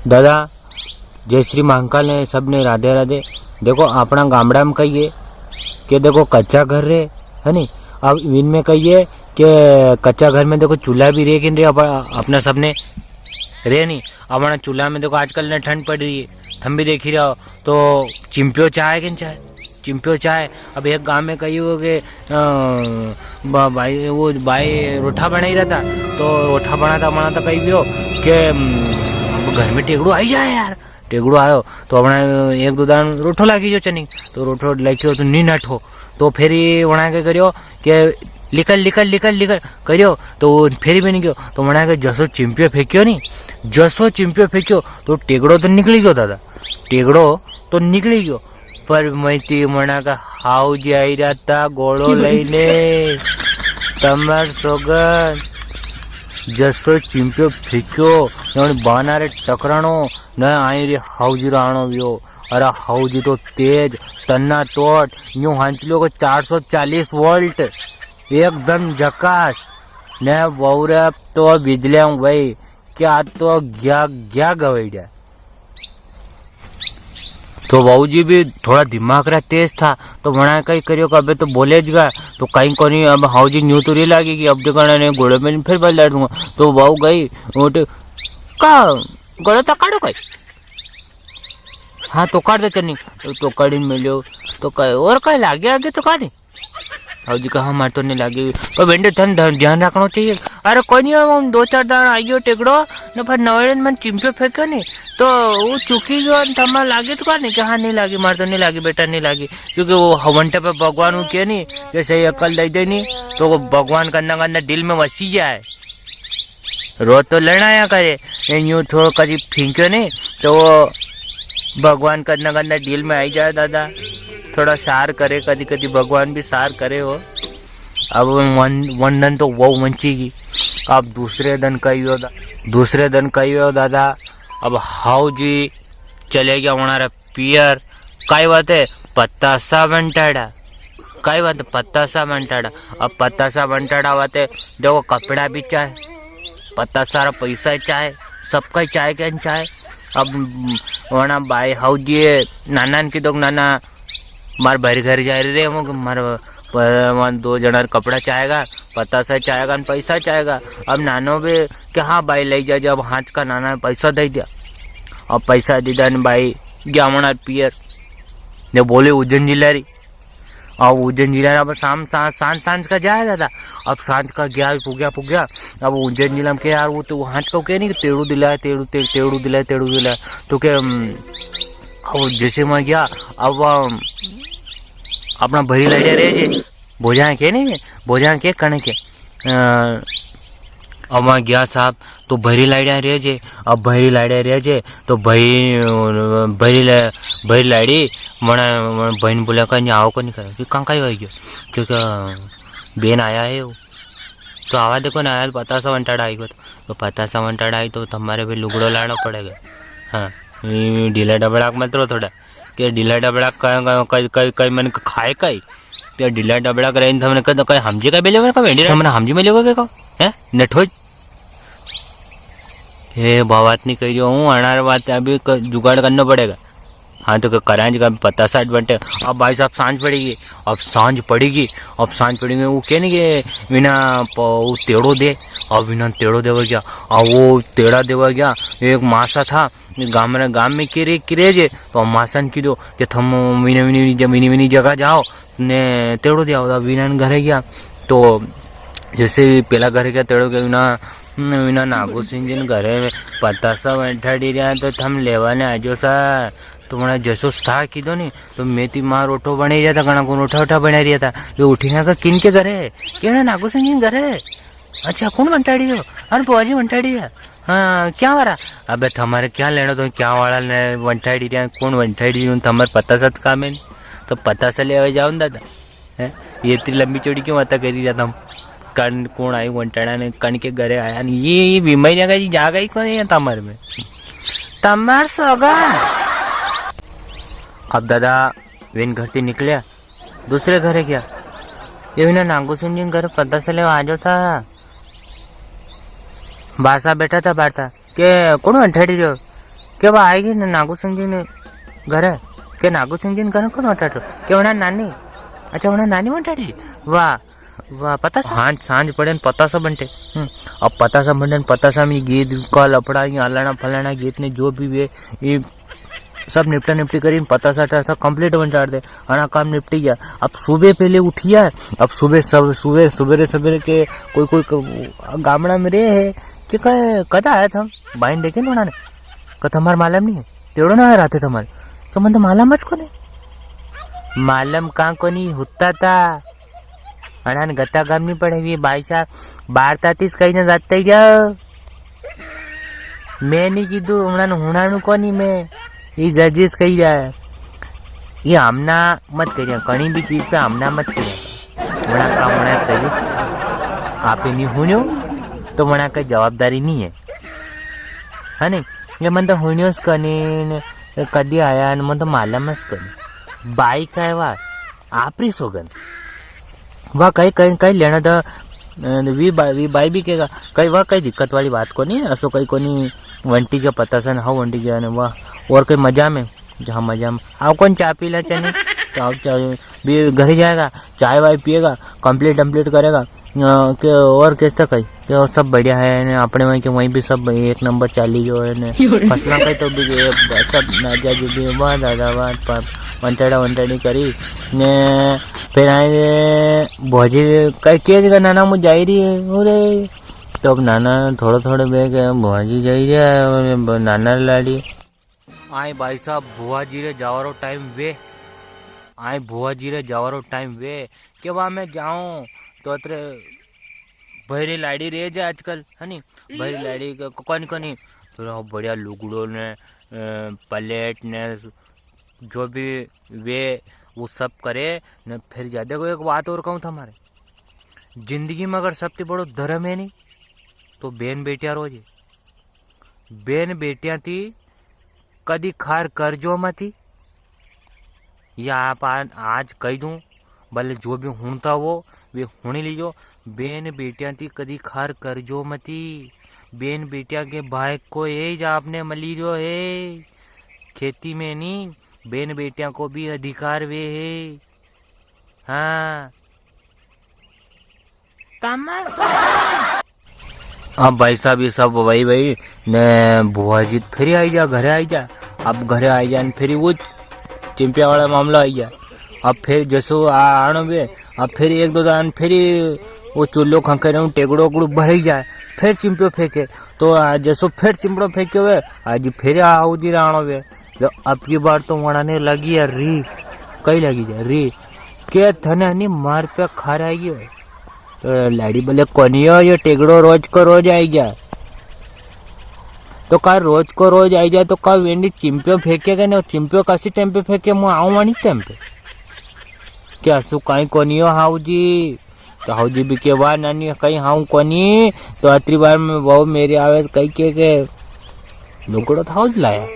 दादा जय श्री महाकाल ने सबने राधे राधे। देखो अपना गामड़ा में कहिए कि देखो कच्चा घर रे है नी। अब इनमें कहिए कि कच्चा घर में देखो चूल्हा भी रे कि नहीं रे अपना सबने रे नहीं। अपना चूल्हा में देखो आजकल ने ठंड पड़ रही है, तुम भी देख ही रहे हो, तो चिंपियो चाय कि चाय चिंपियो चाय। अब एक गांव में कही हो कि भाई वो भाई रोठा बना ही रहा था, तो रोठा बनाता कही भी हो कि घर में टेगड़ू आई जाए यार। टेगड़ू आयो तो अपना एक दो दान रोठो लागी जो चनी, तो रोठो लागी तो नी नठो, तो फिर वहाँ के करियो कि लिकल करियो, तो फिर भी नहीं गयो, तो वहाँ के जसो चिंपियो फेंकियो नहीं, जसो चिंपियो फेंकियो तो टेगड़ो तो निकली गयो दादा, टेगड़ो तो निकली गयो। पर मैं मना का हाउ जी आई रहा था गोड़ो लईने तमार सोगन जसो चिंपियो फेंक्यो बाना रे टकराणो न आई रे हाउजी राणो वियो। अरे हाउजी तो तेज तन्ना तोड़ यूं हांचलो को 440 वोल्ट एकदम झकास न वौरे तो बिजली भाई क्या तो क्या गवैया। तो बहू जी भी थोड़ा दिमाग रा तेज था, तो मना कहीं करियो कि अबे तो बोले गा तो कहीं को नहीं। अब हाउ जी न्यू तो री लागेगी, अब देखा नहीं घोड़े में फिर बदला दूंगा। तो बहू गई का घोड़ा तो काटो कहीं, हाँ तो काट दे चनी, तो कड़ी मिलो तो कहीं और कहीं लागे आगे तो काटे। हाउ जी कहा मार तो नहीं लागे, पर बेंडे ध्यान रखना चाहिए। अरे कोई नहीं हम 2-4 दान आइयो टेकड़ो न फिर नवे मन चिंपे फेंको नहीं तो वो चुकी गयो थमा लागे तो का नहीं कि हाँ नहीं लागी मार तो नहीं लागी बेटा नहीं लागी, क्योंकि वो हवंटे पे भगवान के नहीं कि सही अकल दे दे नहीं तो वो भगवान करना दिल में वसी जाए। रोज तो लड़ाया करे यूं थोड़ा कभी फींक्यो नहीं तो वो भगवान करना दिल में आई जाए दादा। थोड़ा सार करे कदी भगवान भी सार करे हो। अब वन दिन तो वो मंचीगी, अब दूसरे दिन कही हो दादा। अब हाउ जी चले गया हमारा पियर काई बात है पत्तासा बंटाड़ा, काई बात है पत्तासा बंटाड़ा। अब पत्तासा बंटाड़ा बाते देखो कपड़ा भी चाहे पत्ता सारा पैसा चाहे सबका चाहे क्या चाहे। अब वना भाई हाउ जी नाना की तो नाना मार भर घर जा रहे हो मार 2 जना कपड़ा चाहेगा पता से चाहेगा पैसा चाहेगा। अब नानो भी कि हाँ भाई ले जा जब हाथ का नाना पैसा दे दिया। अब पैसा दीदा ने भाई गया मना पियर ने बोले उज्जैन जिला री। अब उज्जैन जिला अब सांझ का जाए दादा। अब सांझ का गया पुग्या अब उज्जैन जिला में के यार वो तो हाथ का क्या नहीं टेड़ू दिलाए तो के अब जैसे मैं गया अब अपना भरी लाइडिया रहे जे भोजा के नहीं भोजा के कण के अब मैं गया साहब तो भरी लाइडिया रहे जे। अब भरी लाइडिया रहे जे तो भरी लाइडी मना बहन बोला का आओ को नहीं करे कहाँ कहीं गई गयो क्योंकि बेन आया है वो तो आवाज देखो ना आया पता सा वंटाड़ा आई तो पता सा वंटाड़ा आई तो तुम्हारे भी लुगड़ो लाना पड़ेगा। हाँ ढीला डबड़ा मत रो थोड़ा कि ढीला डबड़ा कई मन खाए कई तो ढीला डबड़ा करे हमने कहा कहीं हमजी का बेले का वेंडी हमने हमजी में लेगो के हैं नठो हे बात नहीं कही हूँ अनार बात अभी जुगाड़ करना पड़ेगा। हाँ तो कराएंगे का पता 60 घंटे। अब भाई साहब सांझ पड़ेगी वो क्या नहीं कि बिना वो टेढ़ो दे। अब बिना टेढ़ो देवा गया और वो टेढ़ा देवा गया। एक मासा था गांव में किरे जे तो मासन की दो कि थम मिनी जगह जाओ ने टेढ़ो दिया। बिना घरे गया तो जैसे पहला घरे गया टेढ़ो के बिना नागो सिंह जिन घरे में पता सा बैठा डी रहा तो थम लेवाने आजो सा तो मैं जसो था कीधो नहीं तो मेथी माँ रोटो बने रहा था घना को रोठा बना रहा था जो उठी ना किन के घरे क्या नागो सिंह जिन घरे। अच्छा कौन बंटाड़ी हो अरे बुआजी बंटाड़ी है हाँ क्या वाला अबे तुम्हारे क्या लेना तो क्या वाला ने बंटाड़ी रहा कौन बंटाड़ी तुम्हारे पता सा काम है तो पता से ले जाओ दादा है ये इतनी लंबी चौड़ी क्यों बात करी रहा था कण कौन आई वंटाड़ा ने कण के घरे आया ये बीमारी जगह जी जा गई कौन है तमर में तमर सगन। अब दादा विन घर से निकले दूसरे घरे गया ये बिना नागो सिंह जी घर पता से ले आजो था बारसा बैठा था बारसा के कौन वंटाड़ी रहो કે બા આવી ગઈ ને નાગુસિંહજીને ઘરે કે નાગુસિંહજીને ઘરે કોણ વટાડો કે હમણાં નાની अच्छा उन्हें नानी वटाड़ी वाह वाह पता सांझ सांझ पड़े न पतासा बनते अब पतासा बनते पतासा में गीत का लफड़ा ये अलाना फलाना गीत ने जो भी वे ये सब निपटा निपटी करी पतासा टासा कंप्लीट बन चाड़ दे आना काम निपटी गया। अब सुबह पहले उठिया अब सुबह सब सुबह सवेरे सवेरे के कोई गामड़ा में रहे है कि कदा आया था बाइन देखे ना उन्होंने कहा तुम्हारा मालूम नहीं है तेड़ो ना आया रहते तुम्हारे तो मन तो मालूम मुझको नहीं मालम का कोनी होता था अनान गता गाम नहीं पड़े हुई भाई साहब 12:33 कहीं ना जाते जाओ मैं नहीं कीधु हमना हुणाणु कोनी मैं ये जजेस कही जाए ये हमना मत करिए कहीं भी चीज पे हमना मत करिए बड़ा काम होना करूँ आप नहीं हुण्यो तो मना का जवाबदारी नहीं है नहीं ये मन तो हुण्योस कने कदी आया मन तो मालमस कने बाई काय वा आपरी सोगन वाह कहीं कहीं कहीं लेना था वी बाई भी कहेगा कहीं वाह कहीं दिक्कत वाली बात को नहीं असो कहीं को नहीं वंटी का पता सन हाँ वंटी गया ने वाह और कहीं मजा में जहाँ मजा में आओ कौन चाय पीला चने तो आप चाय भी घर ही जाएगा चाय वाय पिएगा कंप्लीट करेगा कि और कैसा कहीं कि सब बढ़िया है ने अपने वहीं के वहीं भी सब एक नंबर चाली जो है ने फसला कहीं तो भी सब नाजा जो भी वाह दादा वाह वंटाड़ी करी ने फिर आए भोजी कई के जगह नाना मुझे जा रही है अरे तो अब नाना थोड़े बेग भोजी जा रही है नाना लाड़ी आए भाई साहब बुआ जी रे जावारो टाइम वे आए बुआ जी रे जावारो टाइम वे के वहाँ मैं जाऊँ तो अतरे भैरी लाड़ी रह जाए आजकल है नी भैरी लाड़ी कोनी तो बढ़िया लुगड़ो ने प्लेट ने जो भी वे वो सब करे न फिर ज्यादा को एक बात और कहूँ था हमारे जिंदगी में अगर सबसे बड़ो धर्म है नहीं तो बेन बेटिया रोजे बेन बेटिया थी कदी खार करजो में थी या आप आज कह दूं भले जो भी हुणता वो वे हुणी लीजो बेन बेटिया थी कदी खार करजो में थी बेन बेटिया के भाई को यही जा आपने मलीरो है खेती में नहीं बेन बेटिया को भी अधिकार वे है हाँ अब भाई साहब ये सब भाई ने बुआ जी फिर आई जा घरे आई जा अब घरे आई जा फिर वो चिंपिया वाला मामला आई जा अब फिर जसो आनो बे अब फिर एक दो दान फिर वो चूल्हो खंखे रहूं टेगड़ो उगड़ो भर जाए फिर चिंपियो फेंके तो जसो फिर चिंपड़ो फेंक्यो वे आज फिर आओ जी राणो वे तो अब की बार तो वणाने लगी है री कई लगी जाए री के थने नहीं मार पे खा रही है तो लाड़ी बोले कोनियो ये टेगड़ो रोज को रोज आई जा तो का रोज को रोज आई जाए तो का वेंडी चिंपियो फेंकेगा ना चिंपियो कासी टाइम पे फेंके मुँह आऊँ वाणी टाइम पे क्या सु कहीं कोनियो हाउ जी तो हाउ जी भी के बार नानी कहीं हाउ कोनी तो अतरी बार में बहु मेरे आवे कहीं के लुकड़ो था हाउ लाया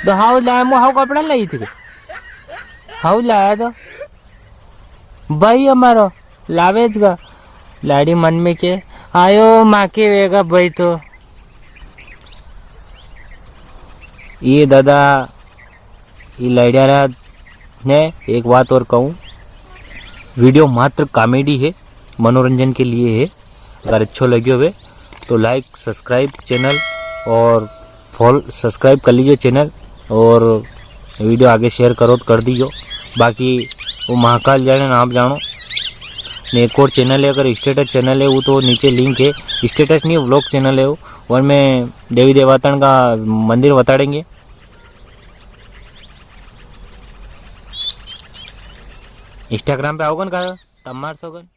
तो हाउ लाया मुँह हाउ कपड़ा लाई थी हाउ लाया तो भाई हमारो लावेज का लाड़ी मन में के आयो माँ के वेगा भाई तो ये दादा ये लड़िया ने एक बात और कहूँ वीडियो मात्र कॉमेडी है मनोरंजन के लिए है अगर अच्छो लगे हुए तो लाइक सब्सक्राइब चैनल और फॉलो सब्सक्राइब कर लीजिए चैनल और वीडियो आगे शेयर करो तो कर दीजिए बाकी वो महाकाल जाने ना आप जानो ने एक और चैनल है अगर स्टेटस चैनल है वो तो नीचे लिंक है स्टेटस नहीं व्लॉग चैनल है वो और में देवी देवतान का मंदिर बताड़ेंगे इंस्टाग्राम पे आओगे ना तमार सोगन